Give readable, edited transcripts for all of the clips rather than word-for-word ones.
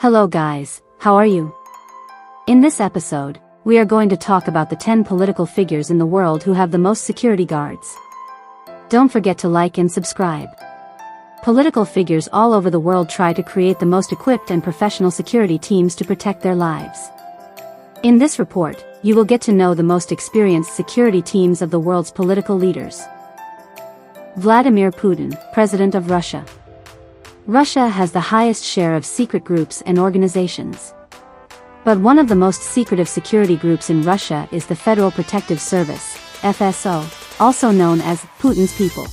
Hello guys, how are you? In this episode, we are going to talk about the 10 political figures in the world who have the most security guards. Don't forget to like and subscribe. Political figures all over the world try to create the most equipped and professional security teams to protect their lives. In this report, you will get to know the most experienced security teams of the world's political leaders. Vladimir Putin, President of Russia. Russia has the highest share of secret groups and organizations. But one of the most secretive security groups in Russia is the Federal Protective Service, FSO, also known as Putin's People.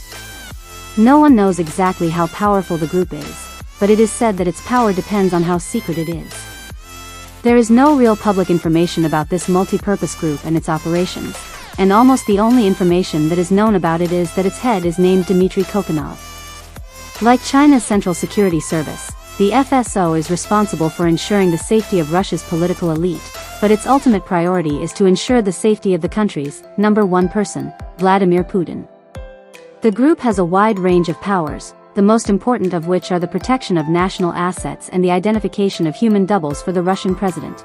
No one knows exactly how powerful the group is, but it is said that its power depends on how secret it is. There is no real public information about this multi-purpose group and its operations, and almost the only information that is known about it is that its head is named Dmitry Kokhanov. Like China's Central Security Service, the FSO is responsible for ensuring the safety of Russia's political elite, but its ultimate priority is to ensure the safety of the country's number one person, Vladimir Putin. The group has a wide range of powers, the most important of which are the protection of national assets and the identification of human doubles for the Russian president.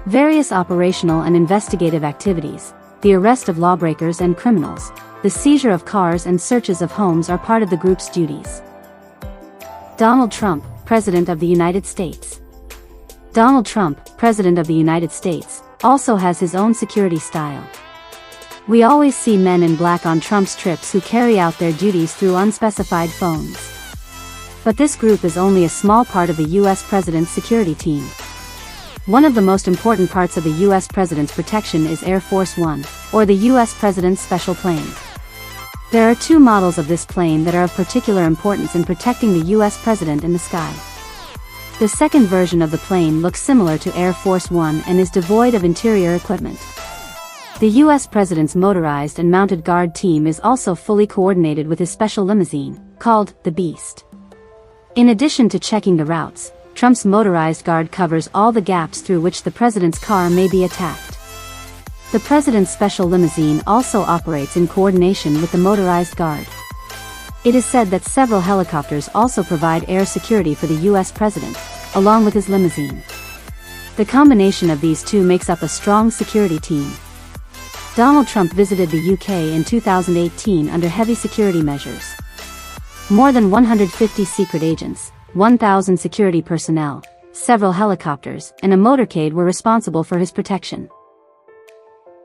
Various operational and investigative activities, the arrest of lawbreakers and criminals, the seizure of cars and searches of homes are part of the group's duties. Donald Trump, President of the United States. Donald Trump, President of the United States, also has his own security style. We always see men in black on Trump's trips who carry out their duties through unspecified phones. But this group is only a small part of the US president's security team. One of the most important parts of the US president's protection is Air Force One, or the US president's special plane. There are two models of this plane that are of particular importance in protecting the US president in the sky. The second version of the plane looks similar to Air Force One and is devoid of interior equipment. The US president's motorized and mounted guard team is also fully coordinated with his special limousine, called the Beast. In addition to checking the routes, Trump's motorized guard covers all the gaps through which the president's car may be attacked. The president's special limousine also operates in coordination with the motorized guard. It is said that several helicopters also provide air security for the US president, along with his limousine. The combination of these two makes up a strong security team. Donald Trump visited the UK in 2018 under heavy security measures. More than 150 secret agents, 1,000 security personnel, several helicopters, and a motorcade were responsible for his protection.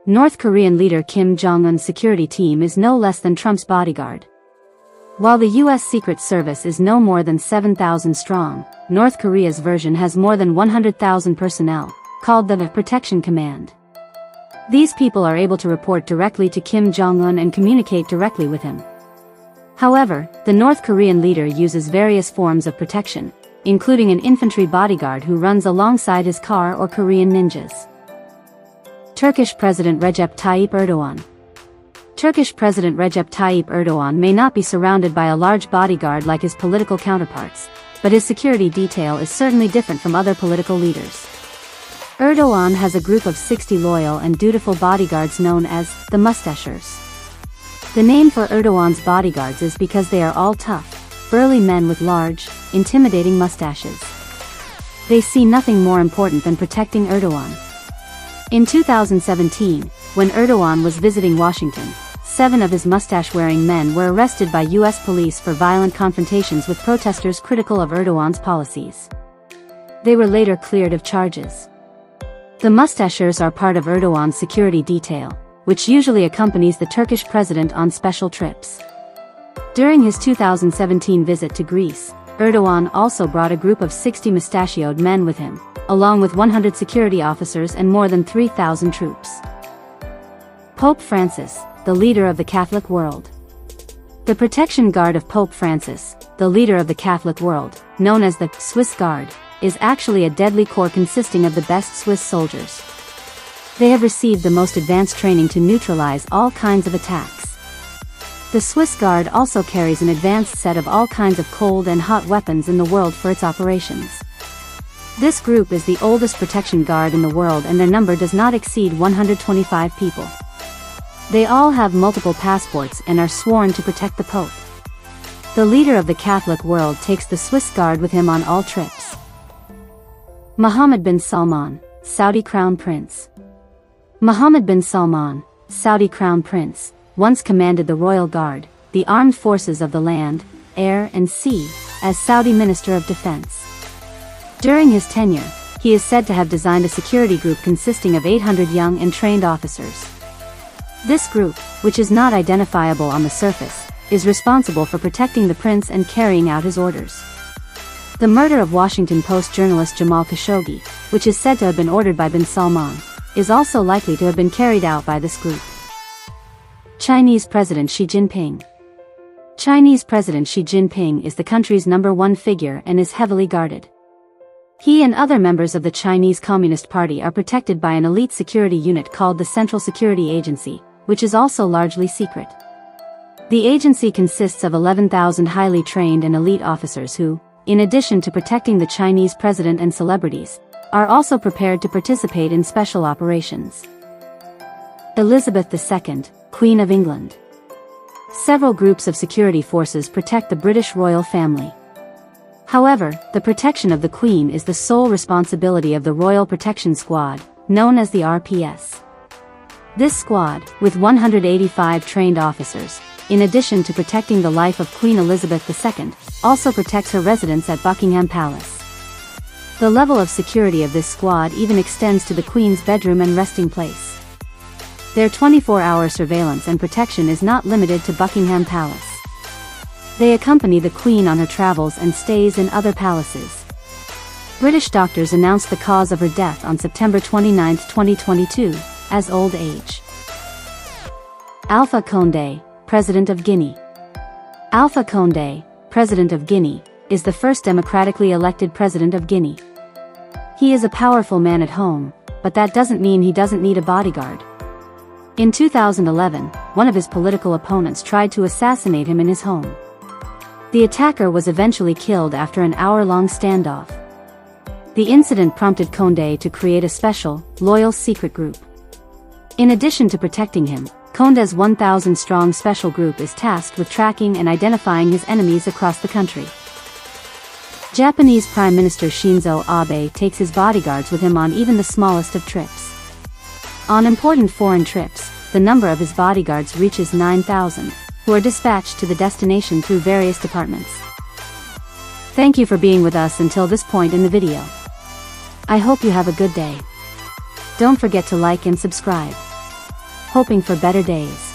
North Korean leader Kim Jong-un's security team is no less than Trump's bodyguard. While the US Secret Service is no more than 7,000 strong, North Korea's version has more than 100,000 personnel, called the Protection Command. These people are able to report directly to Kim Jong-un and communicate directly with him. However, the North Korean leader uses various forms of protection, including an infantry bodyguard who runs alongside his car or Korean ninjas. Turkish President Recep Tayyip Erdogan. Turkish President Recep Tayyip Erdogan may not be surrounded by a large bodyguard like his political counterparts, but his security detail is certainly different from other political leaders. Erdogan has a group of 60 loyal and dutiful bodyguards known as the Mustachers. The name for Erdogan's bodyguards is because they are all tough, burly men with large, intimidating mustaches. They see nothing more important than protecting Erdogan. In 2017, when Erdogan was visiting Washington, 7 of his mustache-wearing men were arrested by US police for violent confrontations with protesters critical of Erdogan's policies. They were later cleared of charges. The Mustachers are part of Erdogan's security detail, which usually accompanies the Turkish president on special trips. During his 2017 visit to Greece, Erdogan also brought a group of 60 mustachioed men with him, along with 100 security officers and more than 3,000 troops. Pope Francis, the leader of the Catholic world. The protection guard of Pope Francis, the leader of the Catholic world, known as the Swiss Guard, is actually a deadly corps consisting of the best Swiss soldiers. They have received the most advanced training to neutralize all kinds of attacks. The Swiss Guard also carries an advanced set of all kinds of cold and hot weapons in the world for its operations. This group is the oldest protection guard in the world and their number does not exceed 125 people. They all have multiple passports and are sworn to protect the Pope. The leader of the Catholic world takes the Swiss Guard with him on all trips. Mohammed bin Salman, Saudi Crown Prince. Mohammed bin Salman, Saudi Crown Prince, once commanded the Royal Guard, the armed forces of the land, air and sea, as Saudi Minister of Defense. During his tenure, he is said to have designed a security group consisting of 800 young and trained officers. This group, which is not identifiable on the surface, is responsible for protecting the prince and carrying out his orders. The murder of Washington Post journalist Jamal Khashoggi, which is said to have been ordered by bin Salman, is also likely to have been carried out by this group. Chinese President Xi Jinping. Chinese President Xi Jinping is the country's #1 figure and is heavily guarded. He and other members of the Chinese Communist Party are protected by an elite security unit called the Central Security Agency, which is also largely secret. The agency consists of 11,000 highly trained and elite officers who, in addition to protecting the Chinese president and celebrities, are also prepared to participate in special operations. Elizabeth II, Queen of England. Several groups of security forces protect the British royal family. However, the protection of the Queen is the sole responsibility of the Royal Protection Squad, known as the RPS. This squad, with 185 trained officers, in addition to protecting the life of Queen Elizabeth II, also protects her residence at Buckingham Palace. The level of security of this squad even extends to the Queen's bedroom and resting place. Their 24-hour surveillance and protection is not limited to Buckingham Palace. They accompany the Queen on her travels and stays in other palaces. British doctors announced the cause of her death on September 29, 2022, as old age. Alpha Condé, President of Guinea. Alpha Condé, President of Guinea, is the first democratically elected President of Guinea. He is a powerful man at home, but that doesn't mean he doesn't need a bodyguard. In 2011, one of his political opponents tried to assassinate him in his home. The attacker was eventually killed after an hour-long standoff. The incident prompted Condé to create a special, loyal secret group. In addition to protecting him, Condé's 1,000-strong special group is tasked with tracking and identifying his enemies across the country. Japanese Prime Minister Shinzo Abe takes his bodyguards with him on even the smallest of trips. On important foreign trips, the number of his bodyguards reaches 9,000, who are dispatched to the destination through various departments. Thank you for being with us until this point in the video. I hope you have a good day. Don't forget to like and subscribe. Hoping for better days.